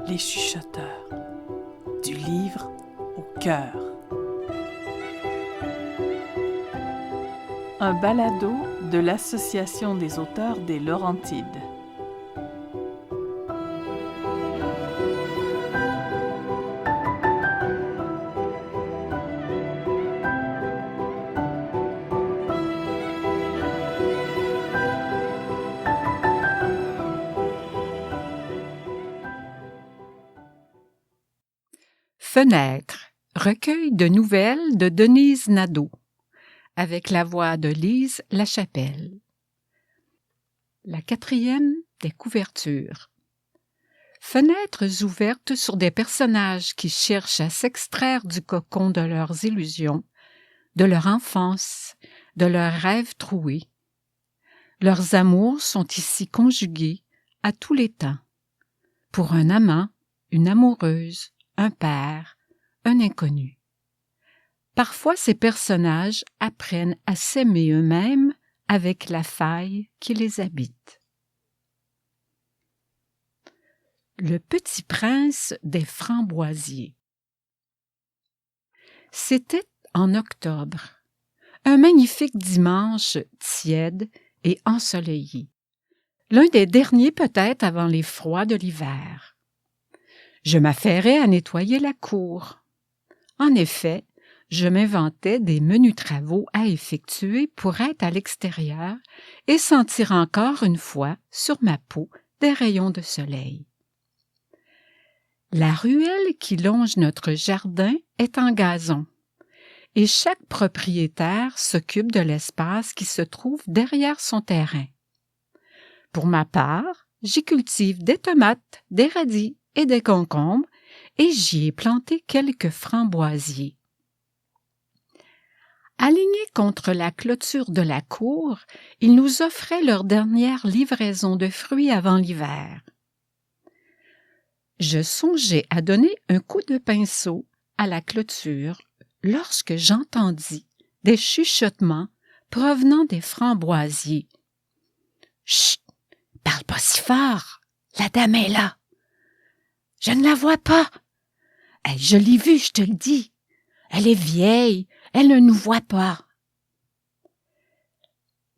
Les chuchoteurs, du livre au cœur. Un balado de l'Association des auteurs des Laurentides. Fenêtre, recueil de nouvelles de Denise Nadeau, avec la voix de Lise Lachapelle. La 4e des couvertures. Fenêtres ouvertes sur des personnages qui cherchent à s'extraire du cocon de leurs illusions, de leur enfance, de leurs rêves troués. Leurs amours sont ici conjugués à tous les temps. Pour un amant, une amoureuse, un père, un inconnu. Parfois, ces personnages apprennent à s'aimer eux-mêmes avec la faille qui les habite. Le petit prince des framboisiers. C'était en octobre, un magnifique dimanche tiède et ensoleillé, l'un des derniers peut-être avant les froids de l'hiver. Je m'affairais à nettoyer la cour. En effet, je m'inventais des menus travaux à effectuer pour être à l'extérieur et sentir encore une fois sur ma peau des rayons de soleil. La ruelle qui longe notre jardin est en gazon et chaque propriétaire s'occupe de l'espace qui se trouve derrière son terrain. Pour ma part, j'y cultive des tomates, des radis et des concombres, et j'y ai planté quelques framboisiers. Alignés contre la clôture de la cour, ils nous offraient leur dernière livraison de fruits avant l'hiver. Je songeais à donner un coup de pinceau à la clôture lorsque j'entendis des chuchotements provenant des framboisiers. « Chut! Parle pas si fort! La dame est là! » « Je ne la vois pas. Je l'ai vue, je te le dis. Elle est vieille, elle ne nous voit pas. »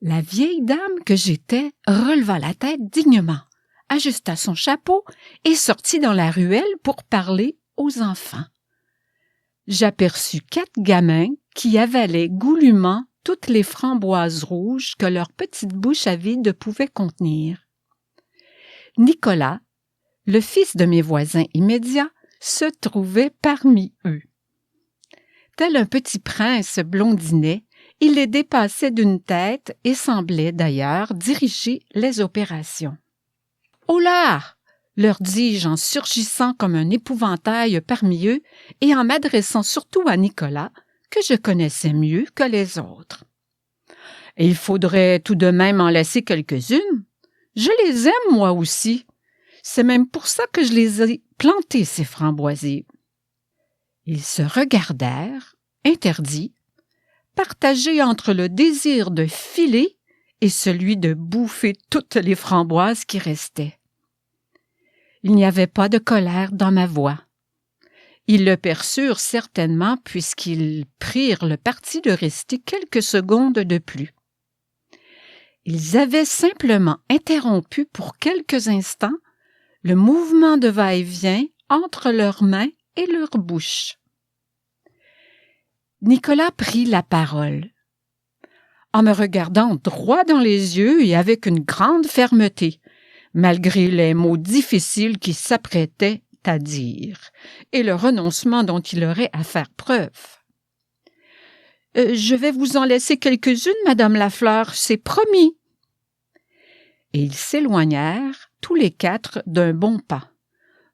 La vieille dame que j'étais releva la tête dignement, ajusta son chapeau et sortit dans la ruelle pour parler aux enfants. J'aperçus 4 gamins qui avalaient goulûment toutes les framboises rouges que leur petite bouche à vide pouvait contenir. Nicolas, le fils de mes voisins immédiats, se trouvait parmi eux. Tel un petit prince blondinet, il les dépassait d'une tête et semblait d'ailleurs diriger les opérations. « Oh là !» leur dis-je en surgissant comme un épouvantail parmi eux et en m'adressant surtout à Nicolas, que je connaissais mieux que les autres. « Il faudrait tout de même en laisser quelques-unes. Je les aime moi aussi. C'est même pour ça que je les ai plantés, ces framboisiers. » Ils se regardèrent, interdits, partagés entre le désir de filer et celui de bouffer toutes les framboises qui restaient. Il n'y avait pas de colère dans ma voix. Ils le perçurent certainement puisqu'ils prirent le parti de rester quelques secondes de plus. Ils avaient simplement interrompu pour quelques instants le mouvement de va-et-vient entre leurs mains et leur bouche. Nicolas prit la parole, en me regardant droit dans les yeux et avec une grande fermeté, malgré les mots difficiles qu'il s'apprêtait à dire et le renoncement dont il aurait à faire preuve. « Je vais vous en laisser quelques-unes, Madame Lafleur, c'est promis. » Et ils s'éloignèrent tous les 4 d'un bon pas,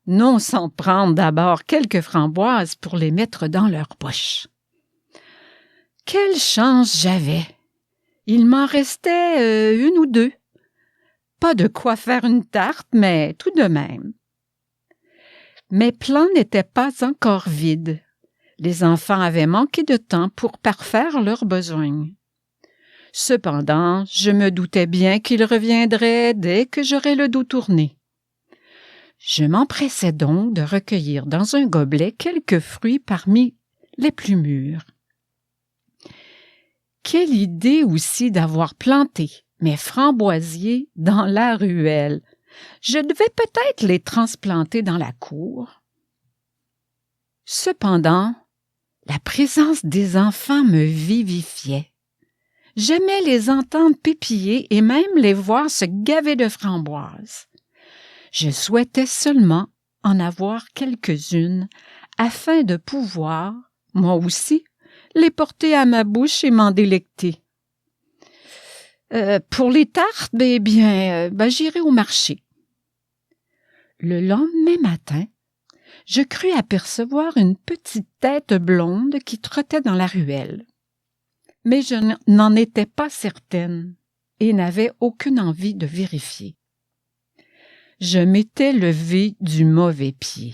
non sans prendre d'abord quelques framboises pour les mettre dans leur poche. Quelle chance j'avais! Il m'en restait 1 ou 2. Pas de quoi faire une tarte, mais tout de même. Mes plans n'étaient pas encore vides. Les enfants avaient manqué de temps pour parfaire leurs besoins. Cependant, je me doutais bien qu'ils reviendraient dès que j'aurais le dos tourné. Je m'empressais donc de recueillir dans un gobelet quelques fruits parmi les plus mûrs. Quelle idée aussi d'avoir planté mes framboisiers dans la ruelle. Je devais peut-être les transplanter dans la cour. Cependant, la présence des enfants me vivifiait. J'aimais les entendre pépiller et même les voir se gaver de framboises. Je souhaitais seulement en avoir quelques-unes afin de pouvoir, moi aussi, les porter à ma bouche et m'en délecter. Pour les tartes, j'irai au marché. Le lendemain matin, je crus apercevoir une petite tête blonde qui trottait dans la ruelle. Mais je n'en étais pas certaine et n'avais aucune envie de vérifier. Je m'étais levée du mauvais pied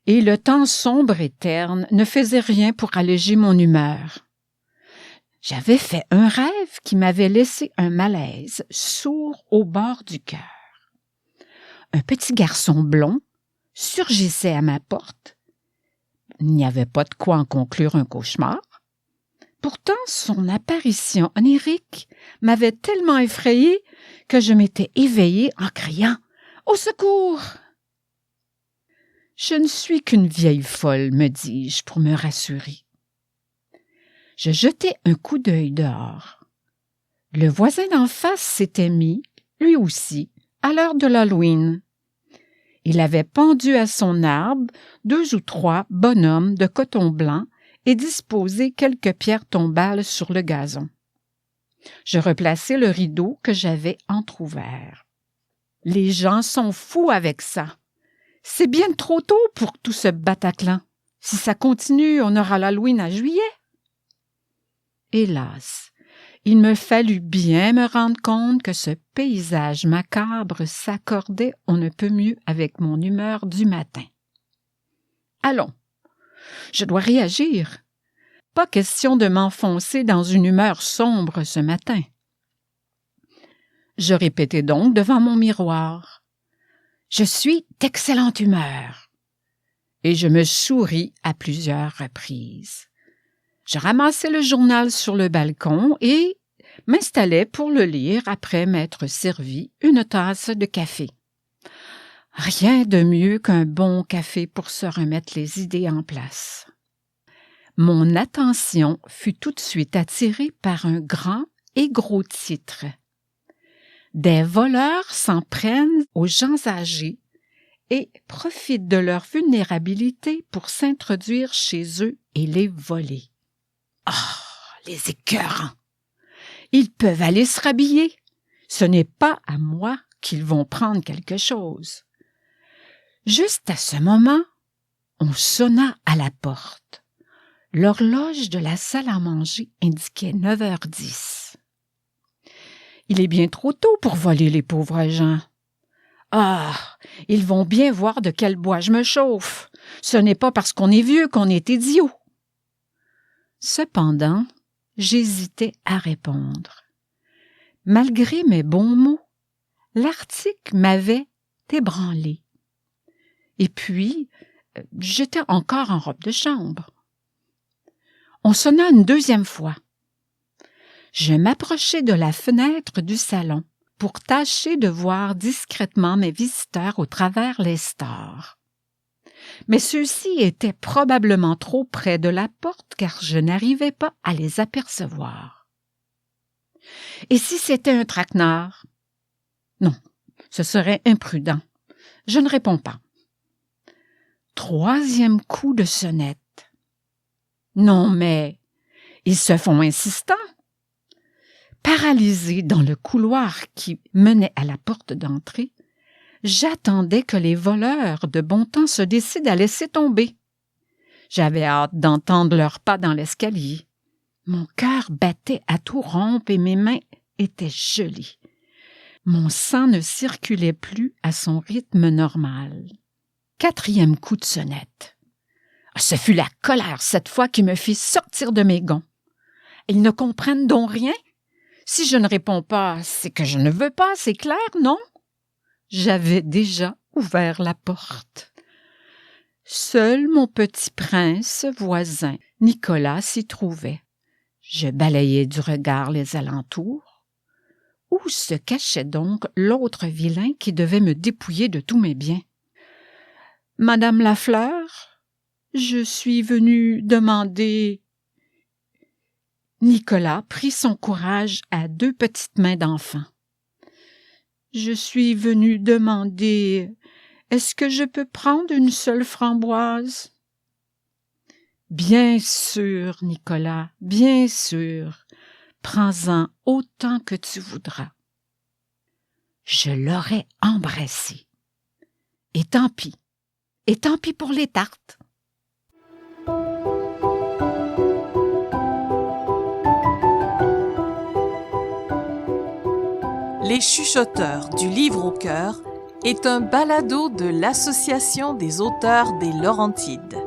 et le temps sombre et terne ne faisait rien pour alléger mon humeur. J'avais fait un rêve qui m'avait laissé un malaise sourd au bord du cœur. Un petit garçon blond surgissait à ma porte. Il n'y avait pas de quoi en conclure un cauchemar. Pourtant, son apparition onirique m'avait tellement effrayée que je m'étais éveillée en criant « Au secours !» Je ne suis qu'une vieille folle, me dis-je pour me rassurer. Je jetai un coup d'œil dehors. Le voisin d'en face s'était mis, lui aussi, à l'heure de l'Halloween. Il avait pendu à son arbre 2 ou 3 bonhommes de coton blanc et disposé quelques pierres tombales sur le gazon. Je replaçai le rideau que j'avais entr'ouvert. Les gens sont fous avec ça. C'est bien trop tôt pour tout ce Bataclan. Si ça continue, on aura l'Halloween à juillet. Hélas, il me fallut bien me rendre compte que ce paysage macabre s'accordait on ne peut mieux avec mon humeur du matin. Allons, je dois réagir. Pas question de m'enfoncer dans une humeur sombre ce matin. Je répétai donc devant mon miroir. Je suis d'excellente humeur. Et je me souris à plusieurs reprises. Je ramassai le journal sur le balcon et m'installai pour le lire après m'être servi une tasse de café. Rien de mieux qu'un bon café pour se remettre les idées en place. Mon attention fut tout de suite attirée par un grand et gros titre. Des voleurs s'en prennent aux gens âgés et profitent de leur vulnérabilité pour s'introduire chez eux et les voler. Ah, les écœurants! Ils peuvent aller se rhabiller. Ce n'est pas à moi qu'ils vont prendre quelque chose. Juste à ce moment, on sonna à la porte. L'horloge de la salle à manger indiquait 9h10. Il est bien trop tôt pour voler les pauvres gens. Ah, ils vont bien voir de quel bois je me chauffe. Ce n'est pas parce qu'on est vieux qu'on est idiot. Cependant, j'hésitais à répondre. Malgré mes bons mots, l'article m'avait ébranlé. Et puis, j'étais encore en robe de chambre. On sonna une 2e fois. Je m'approchai de la fenêtre du salon pour tâcher de voir discrètement mes visiteurs au travers les stores. Mais ceux-ci étaient probablement trop près de la porte car je n'arrivais pas à les apercevoir. Et si c'était un traquenard? Non, ce serait imprudent. Je ne réponds pas. 3e coup de sonnette. Non, mais ils se font insistants. Paralysé dans le couloir qui menait à la porte d'entrée, j'attendais que les voleurs de bon temps se décident à laisser tomber. J'avais hâte d'entendre leurs pas dans l'escalier. Mon cœur battait à tout rompre et mes mains étaient gelées. Mon sang ne circulait plus à son rythme normal. 4e coup de sonnette. Ce fut la colère cette fois qui me fit sortir de mes gonds. Ils ne comprennent donc rien? Si je ne réponds pas, c'est que je ne veux pas, c'est clair, non? J'avais déjà ouvert la porte. Seul mon petit prince voisin, Nicolas, s'y trouvait. Je balayai du regard les alentours. Où se cachait donc l'autre vilain qui devait me dépouiller de tous mes biens? « Madame Lafleur, je suis venu demander... » Nicolas prit son courage à 2 petites mains d'enfant. « Je suis venu demander... Est-ce que je peux prendre une seule framboise? » « Bien sûr, Nicolas, bien sûr. Prends-en autant que tu voudras. » Je l'aurais embrassé. Et tant pis pour les tartes. Les chuchoteurs du livre au cœur est un balado de l'Association des auteurs des Laurentides.